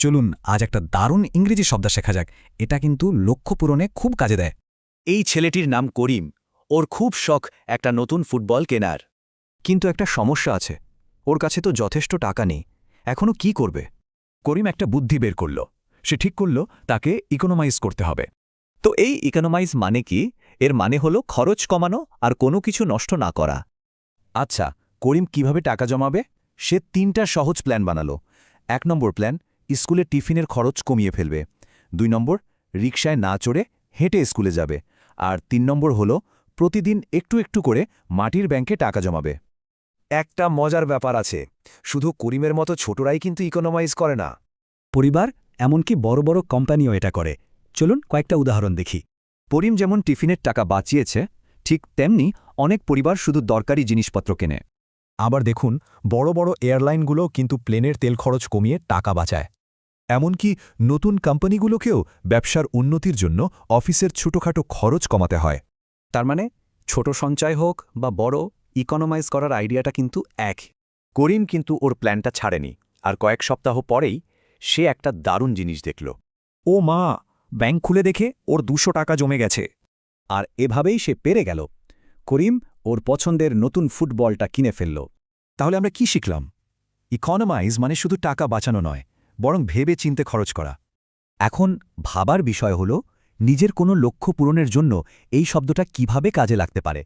চলুন আজ একটা দারুণ ইংরেজি শব্দ শেখা যাক। এটা কিন্তু লক্ষ্য পূরণে খুব কাজে দেয়। এই ছেলেটির নাম করিম। ওর খুব শখ একটা নতুন ফুটবল কেনার। কিন্তু একটা সমস্যা আছে, ওর কাছে তো যথেষ্ট টাকা নেই। এখনও কি করবে? করিম একটা বুদ্ধি বের করল। সে ঠিক করল তাকে ইকোনমাইজ করতে হবে। তো এই ইকোনমাইজ মানে কি? এর মানে হলো খরচ কমানো আর কোনো কিছু নষ্ট না করা। আচ্ছা, করিম কিভাবে টাকা জমাবে? সে ৩টা সহজ প্ল্যান বানালো। ১ নম্বর প্ল্যান, স্কুলে টিফিনের খরচ কমিয়ে ফেলবে। ২ নম্বর, রিকশায় না চড়ে হেঁটে স্কুলে যাবে। আর ৩ নম্বর হলো প্রতিদিন একটু একটু করে মাটির ব্যাংকে টাকা জমাবে। একটা মজার ব্যাপার আছে, শুধু করিমের মতো ছোটরাই কিন্তু ইকোনমাইজ করে না। পরিবার, এমনকি বড় বড় কোম্পানিও এটা করে। চলুন কয়েকটা উদাহরণ দেখি। করিম যেমন টিফিনের টাকা বাঁচিয়েছে, ঠিক তেমনি অনেক পরিবার শুধু দরকারি জিনিসপত্র কেনে। আবার দেখুন, বড় বড় এয়ারলাইনগুলো কিন্তু প্লেনের তেল খরচ কমিয়ে টাকা বাঁচায়। এমনকি নতুন কোম্পানিগুলোকেও ব্যবসার উন্নতির জন্য অফিসের ছোটখাটো খরচ কমাতে হয়। তার মানে ছোট সঞ্চয় হোক বা বড়, ইকোনমাইজ করার আইডিয়াটা কিন্তু এক। করিম কিন্তু ওর প্ল্যানটা ছাড়েনি, আর কয়েক সপ্তাহ পরেই সে একটা দারুণ জিনিস দেখল। ও মা, ব্যাংক খুলে দেখে ওর ২০০ টাকা জমে গেছে। আর এভাবেই সে পেরে গেল। করিম ওর পছন্দের নতুন ফুটবলটা কিনে ফেলল। তাহলে আমরা কি শিখলাম? ইকোনমাইজ মানে শুধু টাকা বাঁচানো নয়, বরং ভেবে চিন্তে খরচ করা। এখন ভাবার বিষয় হল নিজের কোনো লক্ষ্য পূরণের জন্য এই শব্দটা কিভাবে কাজে লাগতে পারে।